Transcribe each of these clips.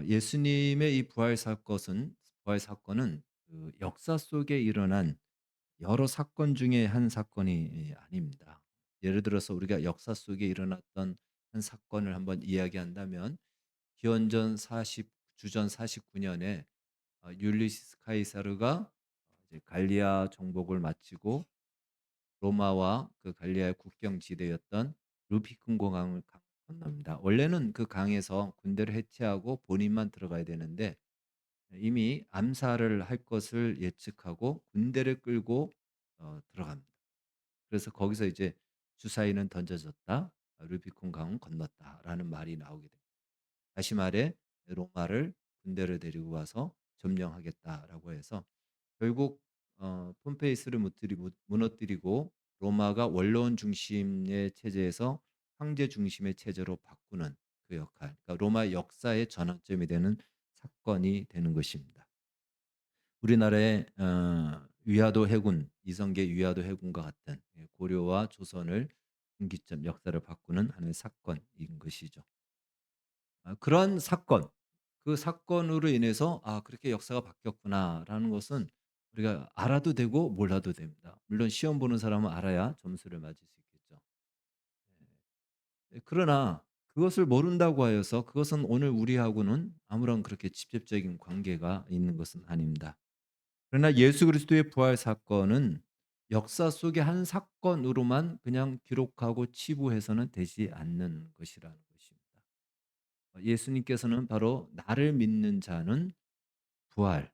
예수님의 이 부활 사건은 그 역사 속에 일어난 여러 사건 중에 한 사건이 아닙니다. 예를 들어서 우리가 역사 속에 일어났던 한 사건을 한번 이야기한다면 기원전 40 주전 49 년에 율리시스 카이사르가 이제 갈리아 정복을 마치고 로마와 그 갈리아의 국경 지대였던 루피큰 공항을 건넙니다. 원래는 그 강에서 군대를 해체하고 본인만 들어가야 되는데 이미 암살을 할 것을 예측하고 군대를 끌고 들어갑니다. 그래서 거기서 이제 "주사위는 던져졌다. 루비콘 강은 건넜다."라는 말이 나오게 됩니다. 다시 말해 로마를 군대를 데리고 와서 점령하겠다라고 해서 결국 폼페이스를 무너뜨리고 로마가 원로원 중심의 체제에서 황제 중심의 체제로 바꾸는 그 역할, 그러니까 로마 역사의 전환점이 되는 사건이 되는 것입니다. 우리나라의 위화도 해군, 이성계 위화도 해군과 같은 고려와 조선을 분기점 역사를 바꾸는 하나의 사건인 것이죠. 그런 사건, 그 사건으로 인해서 '아 그렇게 역사가 바뀌었구나.'라는 것은 우리가 알아도 되고 몰라도 됩니다. 물론 시험 보는 사람은 알아야 점수를 맞을 수 있겠죠. 그러나 그것을 모른다고 하여서 그것은 오늘 우리하고는 아무런 그렇게 직접적인 관계가 있는 것은 아닙니다. 그러나 예수 그리스도의 부활 사건은 역사 속의 한 사건으로만 그냥 기록하고 치부해서는 되지 않는 것이라는 것입니다. 예수님께서는 바로 "나를 믿는 자는 부활,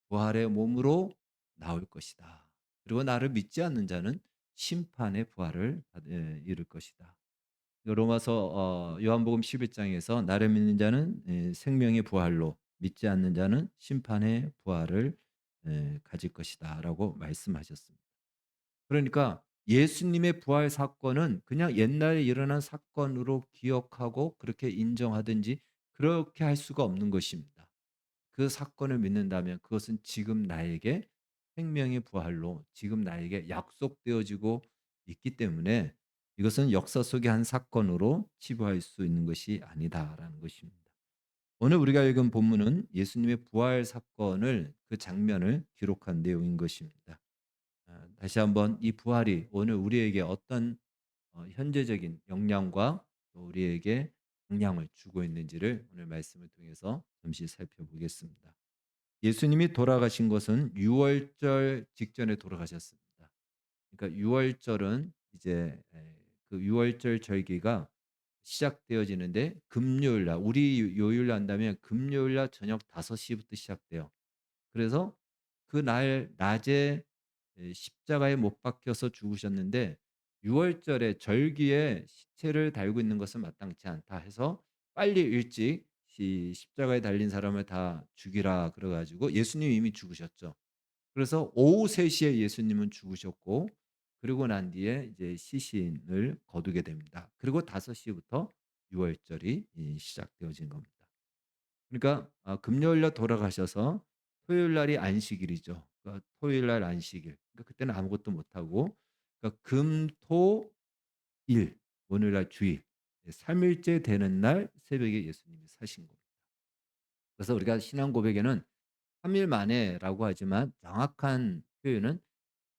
부활의 몸으로 나올 것이다. 그리고 나를 믿지 않는 자는 심판의 부활을 이룰 것이다." 로마서 요한복음 11 장에서 "나를 믿는 자는 생명의 부활로, 믿지 않는 자는 심판의 부활을 가질 것이다."라고 말씀하셨습니다. 그러니까 예수님의 부활 사건은 그냥 옛날에 일어난 사건으로 기억하고 그렇게 인정하든지 그렇게 할 수가 없는 것입니다. 그 사건을 믿는다면 그것은 지금 나에게 생명의 부활로 지금 나에게 약속되어지고 있기 때문에 이것은 역사 속의 한 사건으로 치부할 수 있는 것이 아니다라는 것입니다. 오늘 우리가 읽은 본문은 예수님의 부활 사건을 그 장면을 기록한 내용인 것입니다. 다시 한번 이 부활이 오늘 우리에게 어떤 현재적인 영향과 또 우리에게 영향을 주고 있는지를 오늘 말씀을 통해서 잠시 살펴보겠습니다. 예수님이 돌아가신 것은 유월절 직전에 돌아가셨습니다. 그러니까 유월절은 이제 그 유월절 절기가 시작되어지는데 금요일 날, 우리 요일로 한다면 금요일 날 저녁 5시 시부터 시작돼요. 그래서 그날 낮에 십자가에 못 박혀서 죽으셨는데 유월절에 절기에 시체를 달고 있는 것은 마땅치 않다 해서 빨리 일찍 십자가에 달린 사람을 다 죽이라 그래 가지고 예수님이 이미 죽으셨죠. 그래서 오후 3 시에 예수님은 죽으셨고 그리고 난 뒤에 이제 시신을 거두게 됩니다. 그리고 5 시부터 유월절이 시작되어진 겁니다. 그러니까 금요일 날 돌아가셔서 토요일 날이 안식일이죠. 그러니까 토요일 날 안식일. 그러니까 그때는 아무것도 못 하고 그러니까 금, 토, 일 오늘날 주일 3 일째 되는 날 새벽에 예수님이 사신 겁니다. 그래서 우리가 신앙 고백에는 3일 만에라고 하지만 정확한 표현은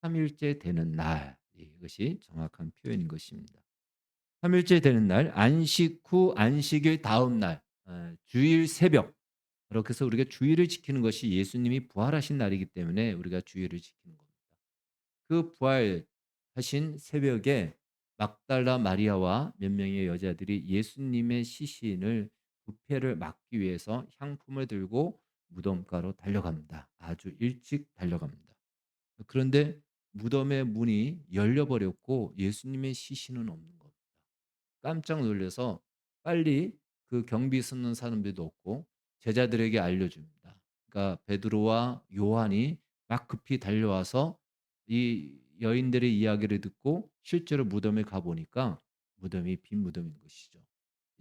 3 일째 되는 날 이것이 정확한 표현인 것입니다. 3 일째 되는 날 안식 후 안식일 다음 날 주일 새벽 그렇게 해서 우리가 주일을 지키는 것이 예수님이 부활하신 날이기 때문에 우리가 주일을 지키는 겁니다. 그 부활하신 새벽에 막달라 마리아와 몇 명의 여자들이 예수님의 시신을 부패를 막기 위해서 향품을 들고 무덤가로 달려갑니다. 아주 일찍 달려갑니다. 그런데 무덤의 문이 열려 버렸고 예수님의 시신은 없는 겁니다. 깜짝 놀라서 빨리 그 경비 서는 사람들도 없고 제자들에게 알려줍니다. 그러니까 베드로와 요한이 막 급히 달려와서 이 여인들의 이야기를 듣고 실제로 무덤에 가 보니까 무덤이 빈 무덤인 것이죠.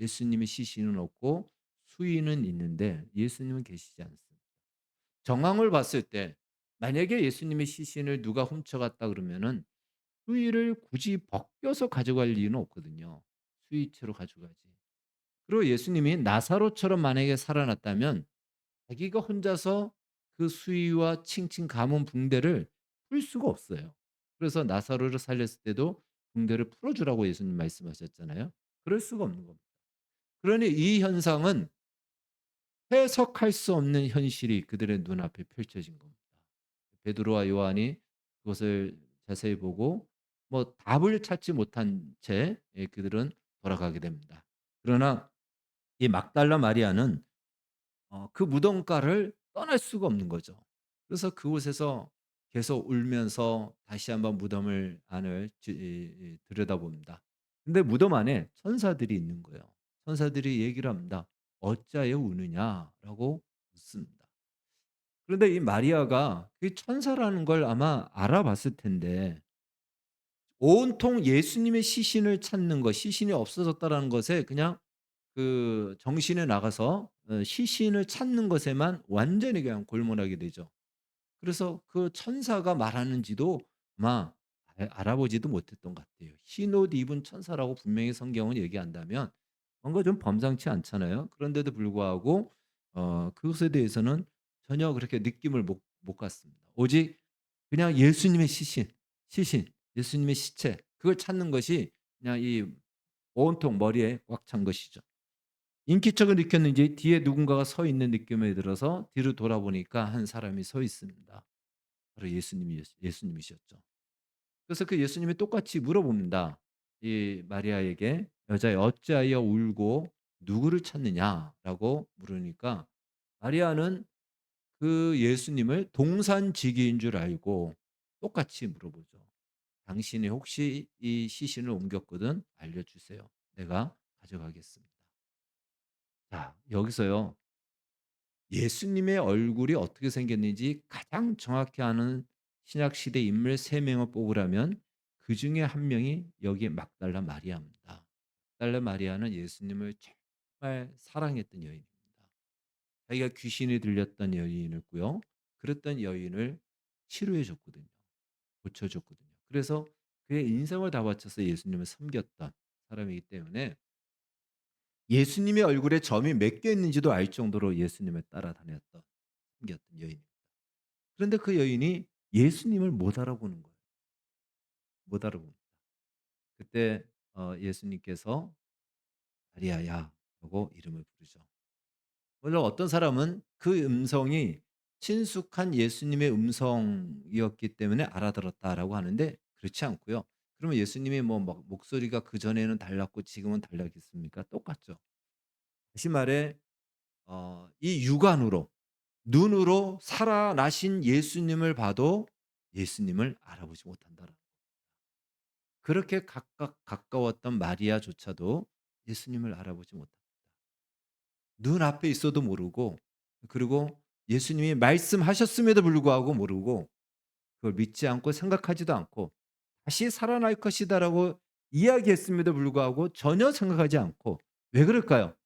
예수님의 시신은 없고 수의는 있는데 예수님은 계시지 않습니다. 정황을 봤을 때 만약에 예수님의 시신을 누가 훔쳐갔다 그러면은 수의를 굳이 벗겨서 가져갈 이유는 없거든요. 수의체로 가져가지. 그리고 예수님이 나사로처럼 만약에 살아났다면 자기가 혼자서 그 수위와 칭칭 가문 붕대를 풀 수가 없어요. 그래서 나사로를 살렸을 때도 붕대를 풀어 주라고 예수님 말씀하셨잖아요. 그럴 수가 없는 겁니다. 그러니 이 현상은 해석할 수 없는 현실이 그들의 눈앞에 펼쳐진 겁니다. 베드로와 요한이 그것을 자세히 보고 뭐 답을 찾지 못한 채 그들은 돌아가게 됩니다. 그러나 이 막달라 마리아는 그 무덤가를 떠날 수가 없는 거죠. 그래서 그곳에서 계속 울면서 다시 한번 무덤을 안을 들여다봅니다. 근데 무덤 안에 천사들이 있는 거예요. 천사들이 얘기를 합니다. "어찌하여 우느냐?"라고 묻습니다. 그런데 이 마리아가 그 천사라는 걸 아마 알아봤을 텐데 온통 예수님의 시신을 찾는 것, 시신이 없어졌다라는 것에 그냥 그 정신에 나가서 시신을 찾는 것에만 완전히 그냥 골몰하게 되죠. 그래서 그 천사가 말하는지도 아마 알아보지도 못했던 것 같아요. 흰 옷 입은 천사라고 분명히 성경은 얘기한다면 뭔가 좀 범상치 않잖아요. 그런데도 불구하고 그것에 대해서는 전혀 그렇게 느낌을 못 갖습니다. 오직 그냥 예수님의 시신, 예수님의 시체 그걸 찾는 것이 그냥 이 온통 머리에 꽉 찬 것이죠. 인기척을 느꼈는지 뒤에 누군가가 서 있는 느낌이 들어서 뒤로 돌아보니까 한 사람이 서 있습니다. 바로 예수님이셨죠. 그래서 그 예수님이 똑같이 물어봅니다. 이 마리아에게 "여자여 어찌하여 울고 누구를 찾느냐?"라고 물으니까 마리아는 그 예수님을 동산지기인 줄 알고 똑같이 물어보죠. "당신이 혹시 이 시신을 옮겼거든 알려 주세요. 내가 가져가겠습니다." 자, 여기서요. 예수님의 얼굴이 어떻게 생겼는지 가장 정확히 아는 신약 시대 인물 3 명을 뽑으라면 그중에 한 명이 여기 막달라 마리아입니다. 막달라 마리아는 예수님을 정말 사랑했던 여인입니다. 자기가 귀신이 들렸던 여인이었고요. 그랬던 여인을 치료해 줬거든요. 고쳐 줬거든요. 그래서 그의 인생을 다 바쳐서 예수님을 섬겼던 사람이기 때문에 예수님의 얼굴에 점이 몇 개 있는지도 알 정도로 예수님을 따라다녔던 섬겼던 여인입니다. 그런데 그 여인이 예수님을 못 알아보는 거예요. 못 알아봅니다. 그때 예수님께서 "마리아야." 하고 이름을 부르죠. 물론 어떤 사람은 그 음성이 친숙한 예수님의 음성이었기 때문에 알아들었다라고 하는데 그렇지 않고요. 그러면 예수님이 뭐 막 목소리가 그전에는 달랐고 지금은 달라겠습니까? 똑같죠. 다시 말해 이 육안으로 눈으로 살아나신 예수님을 봐도 예수님을 알아보지 못한다라. 그렇게 각각 가까웠던 마리아조차도 예수님을 알아보지 못합니다. 눈앞에 있어도 모르고 그리고 예수님이 말씀하셨음에도 불구하고 모르고 그걸 믿지 않고 생각하지도 않고 다시 살아날 것이다라고 이야기했음에도 불구하고 전혀 생각하지 않고 왜 그럴까요?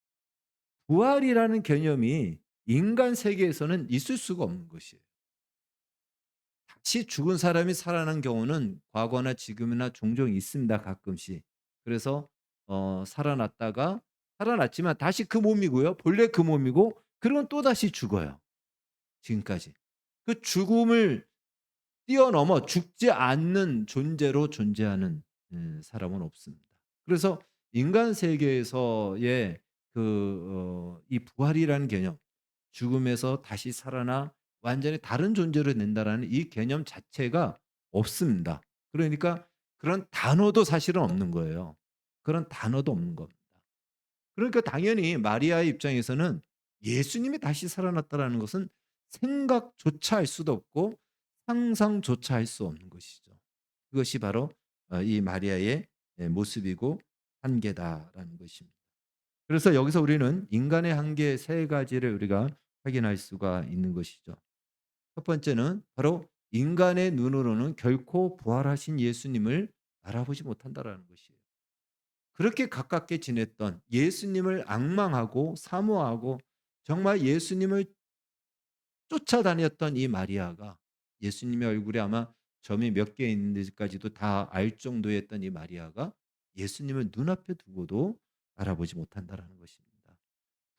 부활이라는 개념이 인간 세계에서는 있을 수가 없는 것이에요. 다시 죽은 사람이 살아난 경우는 과거나 지금이나 종종 있습니다, 가끔씩. 그래서 살아났지만 다시 그 몸이고요. 본래 그 몸이고 그러면 또다시 죽어요, 지금까지. 그 죽음을 뛰어넘어 죽지 않는 존재로 존재하는 사람은 없습니다. 그래서 인간 세계에서의 이 부활이라는 개념, 죽음에서 다시 살아나 완전히 다른 존재로 된다라는 이 개념 자체가 없습니다. 그러니까 그런 단어도 사실은 없는 거예요. 그런 단어도 없는 겁니다. 그러니까 당연히 마리아의 입장에서는 예수님이 다시 살아났다라는 것은 생각조차 할 수도 없고 상상조차 할 수 없는 것이죠. 그것이 바로 이 마리아의 모습이고 한계다라는 것입니다. 그래서 여기서 우리는 인간의 한계 세 가지를 우리가 확인할 수가 있는 것이죠. 첫 번째는 바로 인간의 눈으로는 결코 부활하신 예수님을 알아보지 못한다라는 것이에요. 그렇게 가깝게 지냈던 예수님을 앙망하고 사모하고 정말 예수님을 쫓아다녔던 이 마리아가 예수님의 얼굴에 아마 점이 몇 개 있는지까지도 다 알 정도였던 이 마리아가 예수님을 눈앞에 두고도 알아보지 못한다라는 것입니다.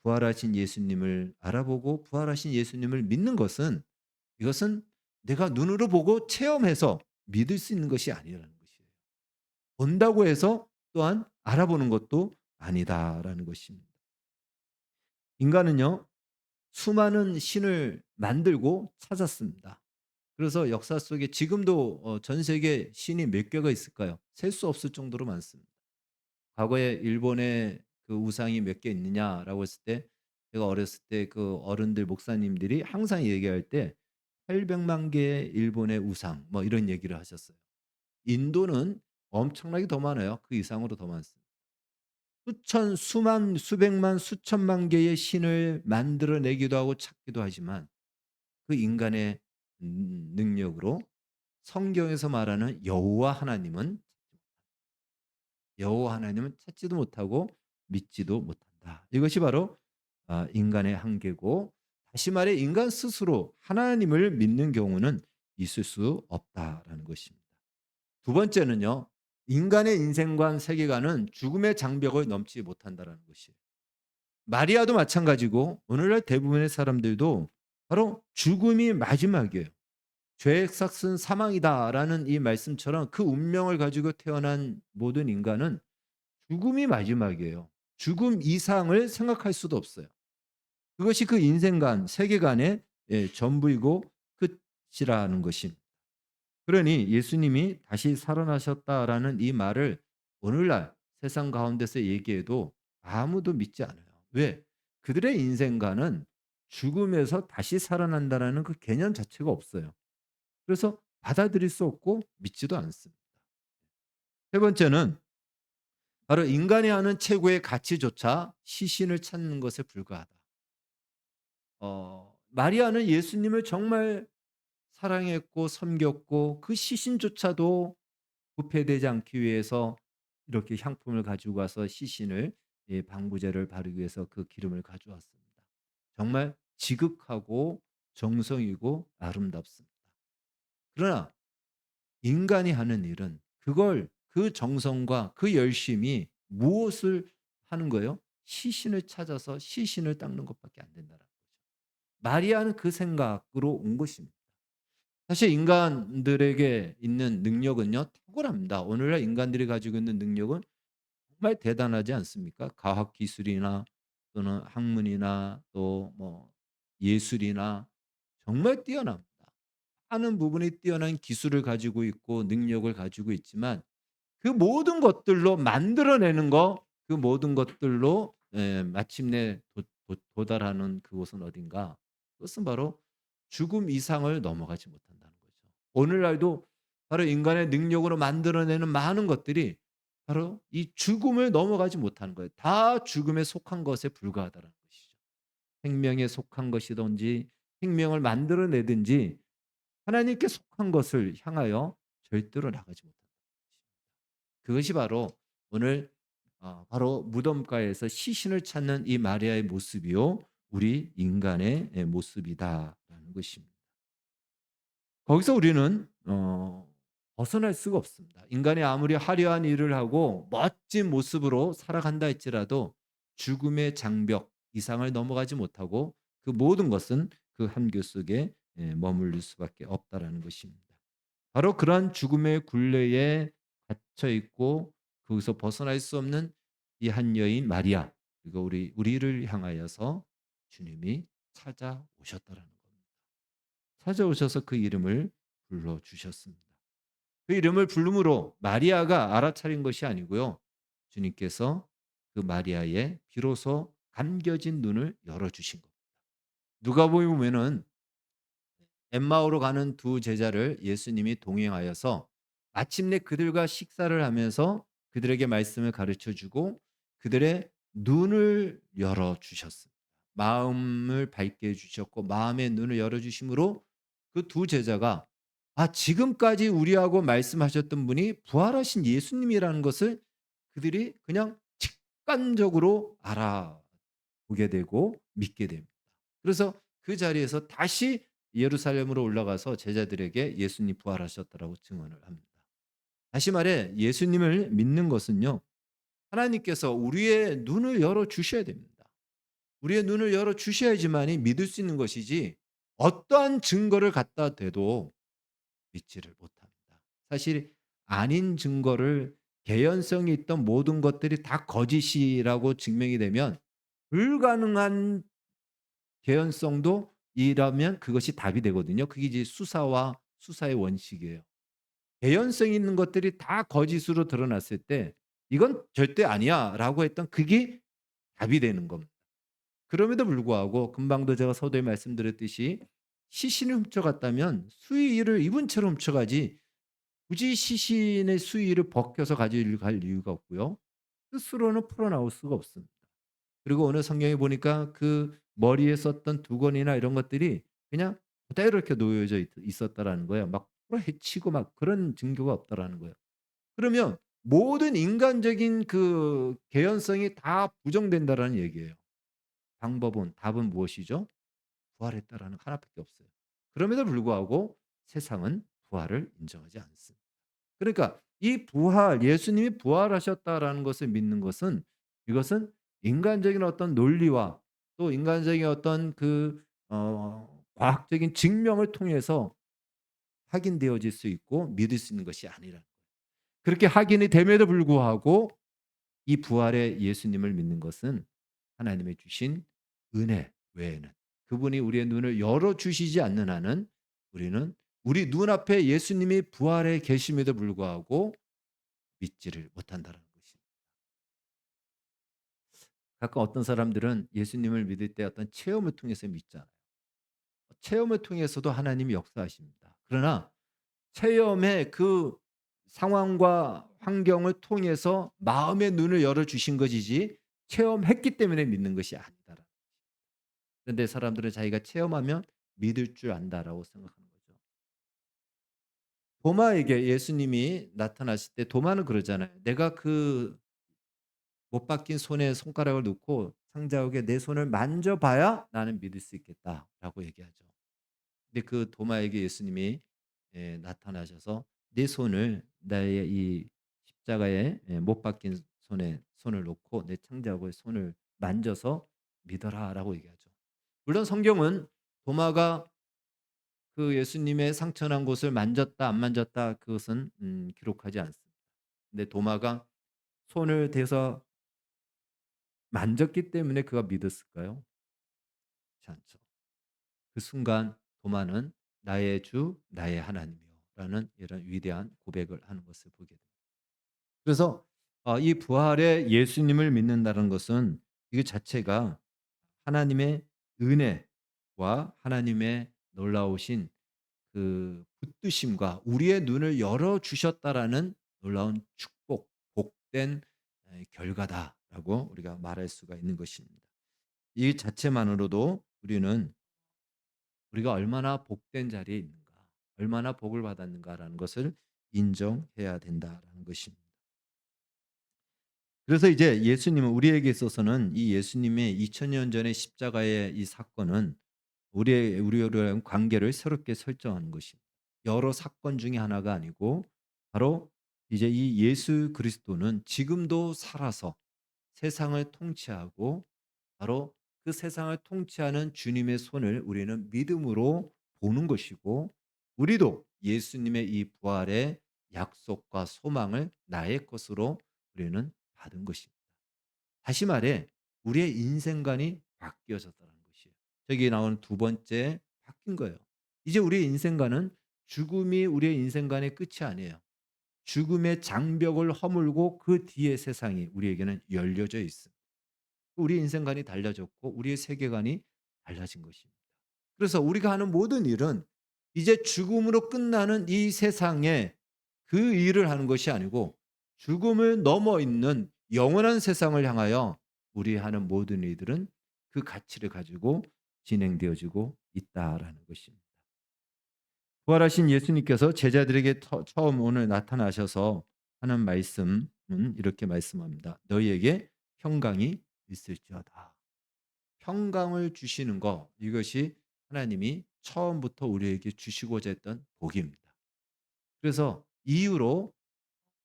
부활하신 예수님을 알아보고 부활하신 예수님을 믿는 것은, 이것은 내가 눈으로 보고 체험해서 믿을 수 있는 것이 아니라는 것이에요. 본다고 해서 또한 알아보는 것도 아니다라는 것입니다. 인간은요, 수많은 신을 만들고 찾았습니다. 그래서 역사 속에 지금도 전 세계 신이 몇 개가 있을까요? 셀 수 없을 정도로 많습니다. 과거에 일본에 그 우상이 몇 개 있느냐라고 했을 때, 제가 어렸을 때 그 어른들 목사님들이 항상 얘기할 때 800만 개의 일본의 우상 뭐 이런 얘기를 하셨어요. 인도는 엄청나게 더 많아요. 그 이상으로 더 많습니다. 수천, 수만, 수백만, 수천만 개의 신을 만들어내기도 하고 찾기도 하지만 그 인간의 능력으로 성경에서 말하는 여호와 하나님은 찾지도 못하고 믿지도 못한다. 이것이 바로 인간의 한계고, 다시 말해 인간 스스로 하나님을 믿는 경우는 있을 수 없다라는 것입니다. 두 번째는요. 인간의 인생관 세계관은 죽음의 장벽을 넘지 못한다라는 것이에요. 마리아도 마찬가지고 오늘날 대부분의 사람들도 바로 죽음이 마지막이에요. 죄의 삭은 사망이다라는 이 말씀처럼 그 운명을 가지고 태어난 모든 인간은 죽음이 마지막이에요. 죽음 이상을 생각할 수도 없어요. 그것이 그 인생관, 세계관의 전부이고 끝이라는 것입니다. 그러니 예수님이 다시 살아나셨다라는 이 말을 오늘날 세상 가운데서 얘기해도 아무도 믿지 않아요. 왜? 그들의 인생관은 죽음에서 다시 살아난다라는 그 개념 자체가 없어요. 그래서 받아들일 수 없고 믿지도 않습니다. 세 번째는 바로 인간이 아는 최고의 가치조차 시신을 찾는 것에 불과하다. 마리아는 예수님을 정말 사랑했고 섬겼고 그 시신조차도 부패되지 않기 위해서 이렇게 향품을 가지고 가서 시신을, 방부제를 바르기 위해서 그 기름을 가져왔습니다. 정말 지극하고 정성이고 아름답습니다. 그러나 인간이 하는 일은 그걸, 그 정성과 그 열심이 무엇을 하는 거예요? 시신을 찾아서 시신을 닦는 것밖에 안 된다는 거죠. 마리아는 그 생각으로 온 것입니다. 사실 인간들에게 있는 능력은요, 탁월합니다. 오늘날 인간들이 가지고 있는 능력은 정말 대단하지 않습니까? 과학 기술이나 또는 학문이나 또 뭐 예술이나 정말 뛰어납니다. 하는 부분이 뛰어난 기술을 가지고 있고 능력을 가지고 있지만 그 모든 것들로 만들어내는 거, 그 모든 것들로 마침내 도달하는 그곳은 어딘가? 그것은 바로 죽음 이상을 넘어가지 못한다는 거죠. 오늘날도 바로 인간의 능력으로 만들어내는 많은 것들이 바로 이 죽음을 넘어가지 못하는 거예요. 다 죽음에 속한 것에 불과하다는 것이죠. 생명에 속한 것이든지 생명을 만들어내든지 하나님께 속한 것을 향하여 절대로 나가지 못한다. 그것이 바로 오늘 바로 무덤가에서 시신을 찾는 이 마리아의 모습이요, 우리 인간의 모습이다라는 것입니다. 거기서 우리는 벗어날 수가 없습니다. 인간이 아무리 화려한 일을 하고 멋진 모습으로 살아간다 할지라도 죽음의 장벽 이상을 넘어가지 못하고 그 모든 것은 그 한교 속에 머물릴 수밖에 없다라는 것입니다. 바로 그러한 죽음의 굴레에 갇혀 있고 거기서 벗어날 수 없는 이 한 여인 마리아, 그리고 우리를 향하여서 주님이 찾아오셨다라는 겁니다. 찾아오셔서 그 이름을 불러 주셨습니다. 그 이름을 부름으로 마리아가 알아차린 것이 아니고요. 주님께서 그 마리아의 비로소 감겨진 눈을 열어 주신 겁니다. 누가복음에 보면은 엠마오로 가는 두 제자를 예수님이 동행하여서 마침내 그들과 식사를 하면서 그들에게 말씀을 가르쳐 주고 그들의 눈을 열어 주셨습니다. 마음을 밝게 해 주셨고 마음의 눈을 열어 주심으로 그 두 제자가 지금까지 우리하고 말씀하셨던 분이 부활하신 예수님이라는 것을 그들이 그냥 직관적으로 알아보게 되고 믿게 됩니다. 그래서 그 자리에서 다시 예루살렘으로 올라가서 제자들에게 예수님 부활하셨다라고 증언을 합니다. 다시 말해 예수님을 믿는 것은요, 하나님께서 우리의 눈을 열어 주셔야 됩니다. 우리의 눈을 열어 주셔야지만이 믿을 수 있는 것이지 어떠한 증거를 갖다 대도 믿지를 못합니다. 사실 아닌 증거를 개연성이 있던 모든 것들이 다 거짓이라고 증명이 되면 불가능한 개연성도 이라면 그것이 답이 되거든요. 그게 이제 수사와 수사의 원칙이에요. 개연성 있는 것들이 다 거짓으로 드러났을 때 '이건 절대 아니야.'라고 했던 그게 답이 되는 겁니다. 그럼에도 불구하고 금방도 제가 서두에 말씀드렸듯이 시신을 훔쳐갔다면 수의를 입은 채로 훔쳐가지 굳이 시신의 수의를 벗겨서 가져갈 이유가 없고요. 스스로는 풀어나올 수가 없습니다. 그리고 오늘 성경에 보니까 그 머리에 썼던 두건이나 이런 것들이 그냥 그대로 이렇게 놓여져 있었다라는 거예요. 막 풀어헤치고 막 그런 증거가 없다라는 거예요. 그러면 모든 인간적인 그 개연성이 다 부정된다라는 얘기예요. 방법은 답은 무엇이죠? 부활했다라는 하나밖에 없어요. 그럼에도 불구하고 세상은 부활을 인정하지 않습니다. 그러니까 이 부활 예수님이 부활하셨다라는 것을 믿는 것은 이것은 인간적인 어떤 논리와 또 인간적인 어떤 그 과학적인 증명을 통해서 확인되어질 수 있고 믿을 수 있는 것이 아니라 그렇게 확인이 됨에도 불구하고 이 부활의 예수님을 믿는 것은 하나님의 주신 은혜 외에는 그분이 우리의 눈을 열어 주시지 않는 한은 우리는 우리 눈앞에 예수님이 부활해 계심에도 불구하고 믿지를 못한다는 것입니다. 가끔 어떤 사람들은 예수님을 믿을 때 어떤 체험을 통해서 믿잖아요. 체험을 통해서도 하나님이 역사하십니다. 그러나 체험의 그 상황과 환경을 통해서 마음의 눈을 열어 주신 것이지 체험했기 때문에 믿는 것이 아니다라. 그런데 사람들은 자기가 체험하면 믿을 줄 안다라고 생각하는 거죠. 도마에게 예수님이 나타나실 때 도마는 그러잖아요. 내가 그 못 박힌 손에 손가락을 넣고 상자옥에 내 손을 만져봐야 나는 믿을 수 있겠다라고 얘기하죠. 근데 그 도마에게 예수님이 나타나셔서 내 손을 나의 이 십자가에 못 박힌 손에 손을 놓고 내 창자국에 손을 만져서 믿어라라고 얘기하죠. 물론 성경은 도마가 그 예수님의 상처난 곳을 만졌다 안 만졌다 그것은 기록하지 않습니다. 근데 도마가 손을 대서 만졌기 때문에 그가 믿었을까요? 그렇지 않죠. 그 순간 도마는 "나의 주 나의 하나님이여"라는 이런 위대한 고백을 하는 것을 보게 됩니다. 그래서 이 부활의 예수님을 믿는다는 것은 이거 자체가 하나님의 은혜와 하나님의 놀라우신 그 붙드심과 우리의 눈을 열어 주셨다라는 놀라운 축복, 복된 결과다라고 우리가 말할 수가 있는 것입니다. 이 자체만으로도 우리가 얼마나 복된 자리에 있는가, 얼마나 복을 받았는가라는 것을 인정해야 된다라는 것입니다. 그래서 이제 예수님은 우리에게 있어서는 이 예수님의 2000년 전의 십자가의 이 사건은 우리와의 관계를 새롭게 설정하는 것입니다. 여러 사건 중에 하나가 아니고 바로 이제 이 예수 그리스도는 지금도 살아서 세상을 통치하고 바로 그 세상을 통치하는 주님의 손을 우리는 믿음으로 보는 것이고 우리도 예수님의 이 부활의 약속과 소망을 나의 것으로 우리는 받은 것입니다. 다시 말해 우리의 인생관이 바뀌어졌다는 것이에요. 저기 나오는 두 번째 바뀐 거예요. 이제 우리의 인생관은 죽음이 우리의 인생관의 끝이 아니에요. 죽음의 장벽을 허물고 그 뒤에 세상이 우리에게는 열려져 있습니다. 우리의 인생관이 달라졌고 우리의 세계관이 달라진 것입니다. 그래서 우리가 하는 모든 일은 이제 죽음으로 끝나는 이 세상에 그 일을 하는 것이 아니고 죽음을 넘어 있는 영원한 세상을 향하여 우리 하는 모든 일들은 그 가치를 가지고 진행되어지고 있다라는 것입니다. 부활하신 예수님께서 제자들에게 처음 오늘 나타나셔서 하는 말씀은 이렇게 말씀합니다. 너희에게 평강이 있을지어다. 평강을 주시는 것 이것이 하나님이 처음부터 우리에게 주시고자 했던 복입니다. 그래서 이유로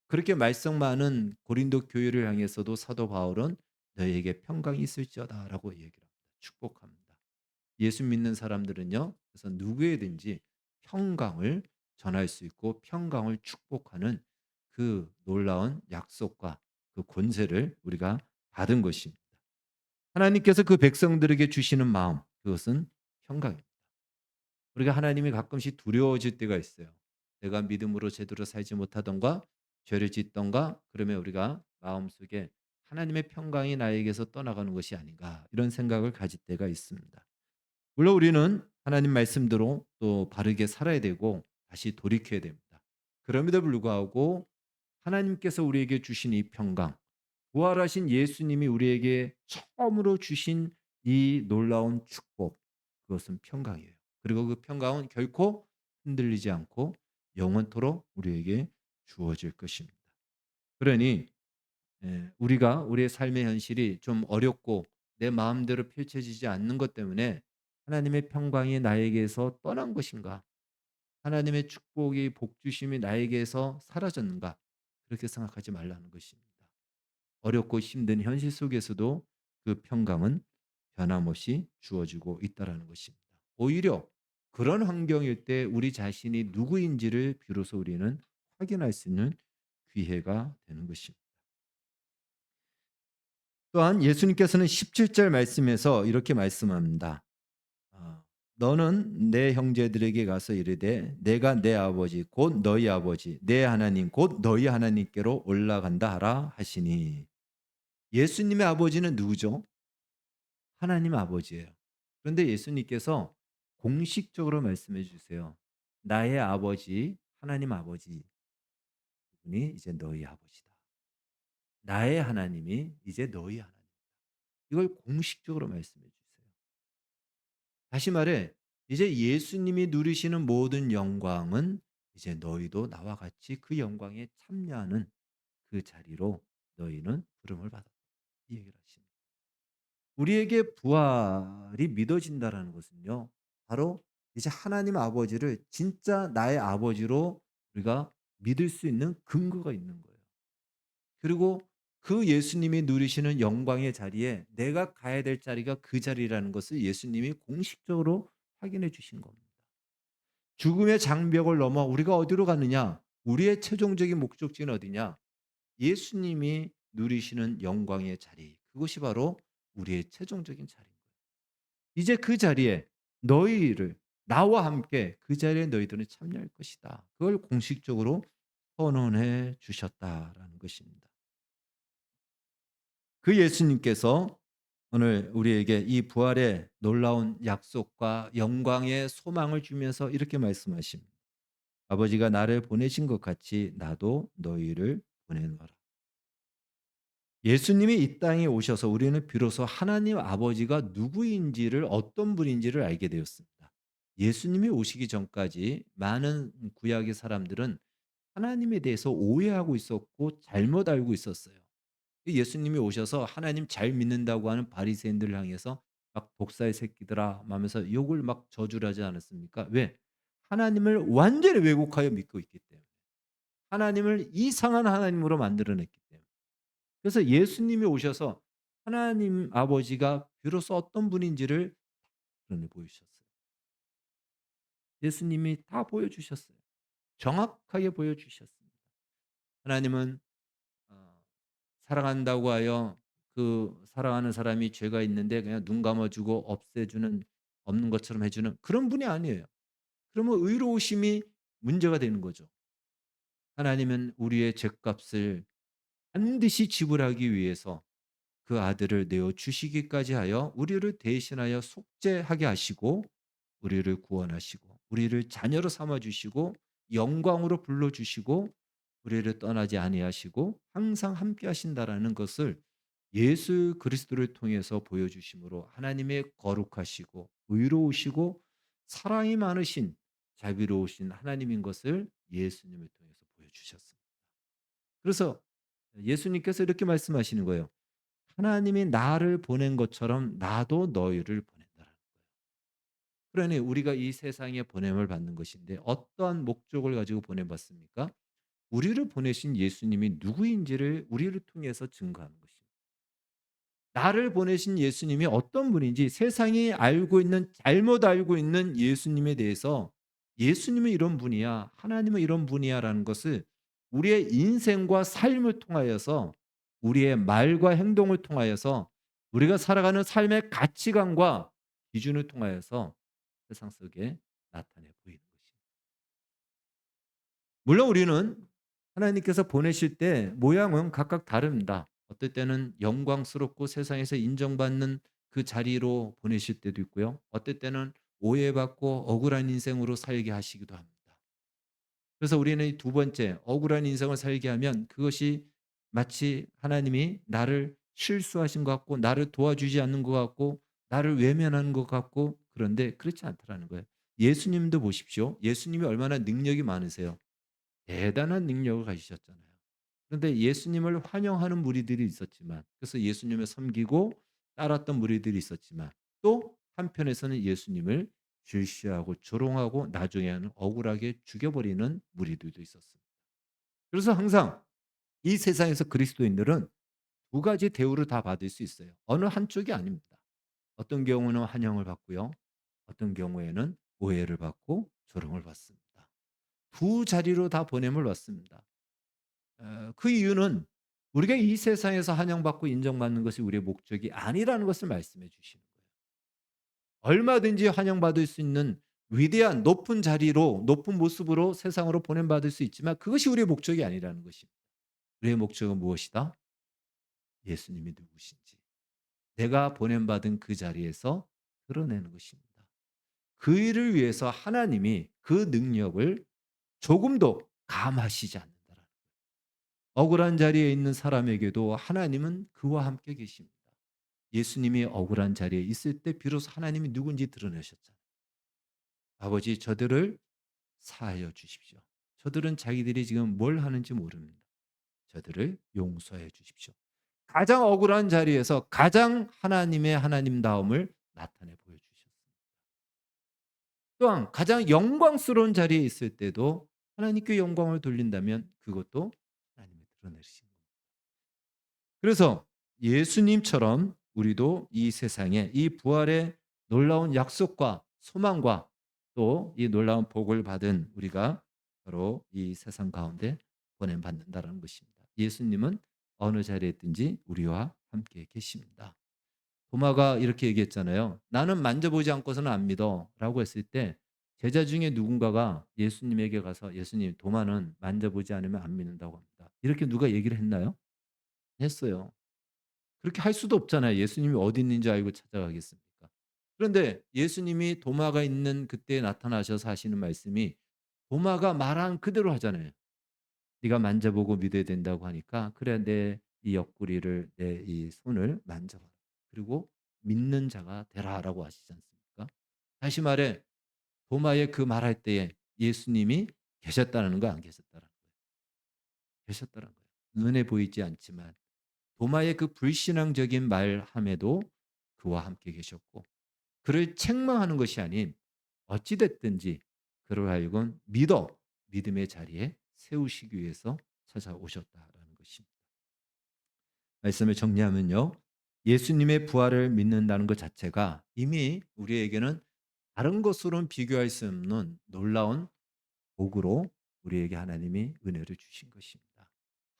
그렇게 말썽 많은 고린도 교회를 향해서도 사도 바울은 너희에게 평강이 있을지어다라고 얘기를 합니다. 축복합니다. 예수 믿는 사람들은요. 그래서 누구에든지 평강을 전할 수 있고 평강을 축복하는 그 놀라운 약속과 그 권세를 우리가 받은 것입니다. 하나님께서 그 백성들에게 주시는 마음 그것은 평강입니다. 우리가 하나님이 가끔씩 두려워질 때가 있어요. 내가 믿음으로 제대로 살지 못하던가 죄를 짓던가 그러면 우리가 마음속에 하나님의 평강이 나에게서 떠나가는 것이 아닌가 이런 생각을 가질 때가 있습니다. 물론 우리는 하나님 말씀대로 또 바르게 살아야 되고 다시 돌이켜야 됩니다. 그럼에도 불구하고 하나님께서 우리에게 주신 이 평강, 부활하신 예수님이 우리에게 처음으로 주신 이 놀라운 축복, 그것은 평강이에요. 그리고 그 평강은 결코 흔들리지 않고 영원토록 우리에게 주어질 것입니다. 그러니 우리가 우리의 삶의 현실이 좀 어렵고 내 마음대로 펼쳐지지 않는 것 때문에 하나님의 평강이 나에게서 떠난 것인가? 하나님의 축복이 복 주심이 나에게서 사라졌는가? 그렇게 생각하지 말라는 것입니다. 어렵고 힘든 현실 속에서도 그 평강은 변함없이 주어지고 있다라는 것입니다. 오히려 그런 환경일 때 우리 자신이 누구인지를 비로소 우리는 확인할 수 있는 기회가 되는 것입니다. 또한 예수님께서는 17절 말씀에서 이렇게 말씀합니다. 너는 내 형제들에게 가서 이르되 내가 내 아버지 곧 너희 아버지 내 하나님 곧 너희 하나님께로 올라간다 하라 하시니 예수님의 아버지는 누구죠? 하나님 아버지예요. 그런데 예수님께서 공식적으로 말씀해 주세요. 나의 아버지 하나님 아버지 분이 이제 너희 아버지다. 나의 하나님이 이제 너희 하나님. 이걸 공식적으로 말씀해 주세요. 다시 말해 이제 예수님이 누리시는 모든 영광은 이제 너희도 나와 같이 그 영광에 참여하는 그 자리로 너희는 부름을 받았다. 이 얘기를 하십니다. 우리에게 부활이 믿어진다라는 것은요. 바로 이제 하나님 아버지를 진짜 나의 아버지로 우리가 믿을 수 있는 근거가 있는 거예요. 그리고 그 예수님이 누리시는 영광의 자리에 내가 가야 될 자리가 그 자리라는 것을 예수님이 공식적으로 확인해 주신 겁니다. 죽음의 장벽을 넘어 우리가 어디로 가느냐? 우리의 최종적인 목적지는 어디냐? 예수님이 누리시는 영광의 자리. 그것이 바로 우리의 최종적인 자리인 거예요. 이제 그 자리에 너희를 나와 함께 그 자리에 너희들은 참여할 것이다. 그걸 공식적으로 선언해 주셨다라는 것입니다. 그 예수님께서 오늘 우리에게 이 부활의 놀라운 약속과 영광의 소망을 주면서 이렇게 말씀하십니다. 아버지가 나를 보내신 것 같이 나도 너희를 보내노라. 예수님이 이 땅에 오셔서 우리는 비로소 하나님 아버지가 누구인지를 어떤 분인지를 알게 되었습니다. 예수님이 오시기 전까지 많은 구약의 사람들은 하나님에 대해서 오해하고 있었고 잘못 알고 있었어요. 예수님이 오셔서 하나님 잘 믿는다고 하는 바리새인들을 향해서 막 독사의 새끼들아 하면서 욕을 막 저주를 하지 않았습니까? 왜? 하나님을 완전히 왜곡하여 믿고 있기 때문에. 하나님을 이상한 하나님으로 만들어냈기 때문에. 그래서 예수님이 오셔서 하나님 아버지가 비로소 어떤 분인지를 드러내 보이셨어요. 예수님이 다 보여주셨어요. 정확하게 보여주셨습니다. 하나님은 사랑한다고 하여 그 사랑하는 사람이 죄가 있는데 그냥 눈 감아주고 없애주는 없는 것처럼 해주는 그런 분이 아니에요. 그러면 의로우심이 문제가 되는 거죠. 하나님은 우리의 죄값을 반드시 지불하기 위해서 그 아들을 내어 주시기까지 하여 우리를 대신하여 속죄하게 하시고 우리를 구원하시고 우리를 자녀로 삼아 주시고 영광으로 불러 주시고 우리를 떠나지 아니하시고 항상 함께 하신다라는 것을 예수 그리스도를 통해서 보여주심으로 하나님의 거룩하시고 의로우시고 사랑이 많으신 자비로우신 하나님인 것을 예수님을 통해서 보여주셨습니다. 그래서 예수님께서 이렇게 말씀하시는 거예요. 하나님이 나를 보낸 것처럼 나도 너희를 보낸다라는 거예요. 그러니 우리가 이 세상에 보냄을 받는 것인데 어떠한 목적을 가지고 보내받습니까? 우리를 보내신 예수님이 누구인지를 우리를 통해서 증거하는 것입니다. 나를 보내신 예수님이 어떤 분인지 세상이 알고 있는 잘못 알고 있는 예수님에 대해서 '예수님은 이런 분이야. 하나님은 이런 분이야.'라는 것을 우리의 인생과 삶을 통하여서 우리의 말과 행동을 통하여서 우리가 살아가는 삶의 가치관과 기준을 통하여서 세상 속에 나타내 보이는 것입니다. 물론 우리는 하나님께서 보내실 때 모양은 각각 다릅니다. 어떨 때는 영광스럽고 세상에서 인정받는 그 자리로 보내실 때도 있고요. 어떨 때는 오해받고 억울한 인생으로 살게 하시기도 합니다. 그래서 우리는 이 두 번째 억울한 인생을 살게 하면 그것이 마치 하나님이 나를 실수하신 것 같고 나를 도와주지 않는 것 같고 나를 외면하는 것 같고 그런데 그렇지 않다라는 거예요. 예수님도 보십시오. 예수님이 얼마나 능력이 많으세요. 대단한 능력을 가지셨잖아요. 그런데 예수님을 환영하는 무리들이 있었지만 그래서 예수님을 섬기고 따랐던 무리들이 있었지만 또 한편에서는 예수님을 질시하고 조롱하고 나중에는 억울하게 죽여버리는 무리들도 있었습니다. 그래서 항상 이 세상에서 그리스도인들은 두 가지 대우를 다 받을 수 있어요. 어느 한쪽이 아닙니다. 어떤 경우는 환영을 받고요. 어떤 경우에는 오해를 받고 조롱을 받습니다. 두 자리로 다 보냄을 받습니다. 그 이유는 우리가 이 세상에서 환영받고 인정받는 것이 우리의 목적이 아니라는 것을 말씀해 주시는 거예요. 얼마든지 환영받을 수 있는 위대한 높은 자리로 높은 모습으로 세상으로 보냄받을 수 있지만 그것이 우리의 목적이 아니라는 것입니다. 우리의 목적은 무엇이다? 예수님이 누구신지 내가 보냄받은 그 자리에서 드러내는 것입니다. 그 일을 위해서 하나님이 그 능력을 조금도 감하시지 않는다라는 거예요. 억울한 자리에 있는 사람에게도 하나님은 그와 함께 계십니다. 예수님이 억울한 자리에 있을 때 비로소 하나님이 누군지 드러내셨잖아요. 아버지 저들을 사하여 주십시오. 저들은 자기들이 지금 뭘 하는지 모릅니다. 저들을 용서해 주십시오. 가장 억울한 자리에서 가장 하나님의 하나님다움을 나타내 보여주셨습니다. 또한 가장 영광스러운 자리에 있을 때도 하나님께 영광을 돌린다면 그것도 하나님이 드러내신 겁니다. 그래서 예수님처럼 우리도 이 세상에 이 부활의 놀라운 약속과 소망과 또 이 놀라운 복을 받은 우리가 바로 이 세상 가운데 보냄 받는다라는 것입니다. 예수님은 어느 자리에 있든지 우리와 함께 계십니다. 도마가 이렇게 얘기했잖아요. "나는 만져보지 않고서는 안 믿어."라고 했을 때 제자 중에 누군가가 예수님에게 가서 "예수님, 도마는 만져보지 않으면 안 믿는다고 합니다." 이렇게 누가 얘기를 했나요? 했어요. 그렇게 할 수도 없잖아요. 예수님이 어디 있는지 알고 찾아가겠습니까? 그런데 예수님이 도마가 있는 그때에 나타나셔서 하시는 말씀이 도마가 말한 그대로 하잖아요. "네가 만져보고 믿어야 된다고 하니까 그래 내 이 옆구리를 내 이 손을 만져봐라. 그리고 믿는 자가 되라."라고 하시지 않습니까? 다시 말해 도마의 그 말할 때에 예수님이 계셨다는 거 안 계셨다는 거예요? 계셨다는 거예요. 눈에 보이지 않지만 도마의 그 불신앙적인 말함에도 그와 함께 계셨고 그를 책망하는 것이 아닌 어찌 됐든지 그를 하여금 믿어 믿음의 자리에 세우시기 위해서 찾아오셨다라는 것입니다. 말씀을 정리하면요. 예수님의 부활을 믿는다는 것 자체가 이미 우리에게는 다른 것으로는 비교할 수 없는 놀라운 복으로 우리에게 하나님이 은혜를 주신 것입니다.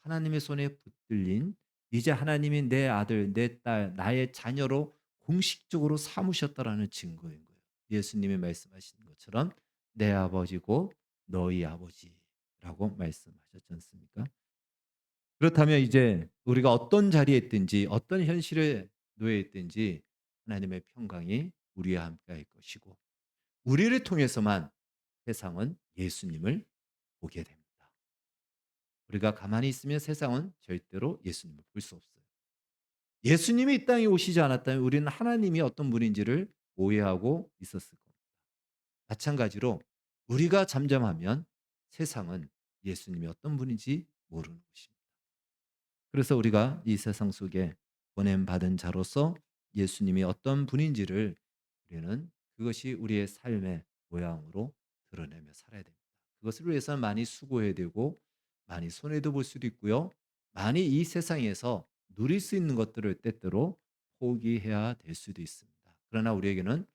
하나님의 손에 붙들린 이제 하나님이 내 아들, 내 딸, 나의 자녀로 공식적으로 삼으셨다라는 증거인 거예요. 예수님이 말씀하신 것처럼 내 아버지고 너희 아버지라고 말씀하셨지 않습니까? 그렇다면 이제 우리가 어떤 자리에 있든지 어떤 현실에 놓여 있든지 하나님의 평강이 우리와 함께 할 것이고 우리를 통해서만 세상은 예수님을 보게 됩니다. 우리가 가만히 있으면 세상은 절대로 예수님을 볼 수 없어요. 예수님이 이 땅에 오시지 않았다면 우리는 하나님이 어떤 분인지를 오해하고 있었을 겁니다. 마찬가지로 우리가 잠잠하면 세상은 예수님이 어떤 분인지 모르는 것입니다. 그래서 우리가 이 세상 속에 보냄 받은 자로서 예수님이 어떤 분인지를 우리는 그것이 우리의 삶의 모양으로 드러내며 살아야 됩니다. 그것을 위해서 많이 수고해야 되고 많이 손해도 볼 수도 있고요. 많이 이 세상에서 누릴 수 있는 것들을 때때로 포기해야 될 수도 있습니다. 그러나 우리에게는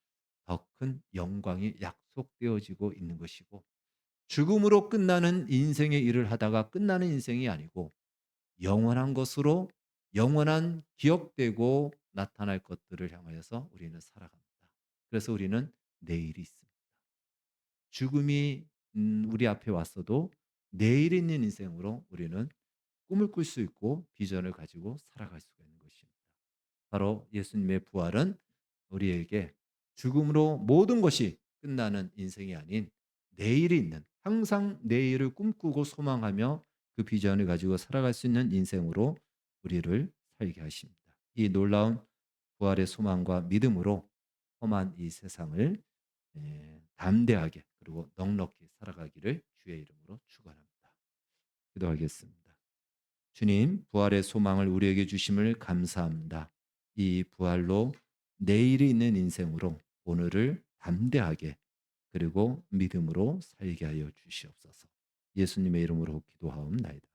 더 큰 영광이 약속되어지고 있는 것이고 죽음으로 끝나는 인생의 일을 하다가 끝나는 인생이 아니고 영원한 것으로 영원한 기억되고 나타날 것들을 향하여서 우리는 살아갑니다. 그래서 우리는 내일이 있습니다. 죽음이 우리 앞에 왔어도 내일 있는 인생으로 우리는 꿈을 꿀 수 있고 비전을 가지고 살아갈 수가 있는 것입니다. 바로 예수님의 부활은 우리에게 죽음으로 모든 것이 끝나는 인생이 아닌 내일이 있는 항상 내일을 꿈꾸고 소망하며 그 비전을 가지고 살아갈 수 있는 인생으로 우리를 살게 하십니다. 이 놀라운 부활의 소망과 믿음으로 험한 이 세상을 담대하게 그리고 넉넉히 살아가기를 주의 이름으로 축원합니다. 기도하겠습니다. 주님, 부활의 소망을 우리에게 주심을 감사합니다. 이 부활로 내일이 있는 인생으로 오늘을 담대하게 그리고 믿음으로 살게 하여 주시옵소서. 예수님의 이름으로 기도하옵나이다.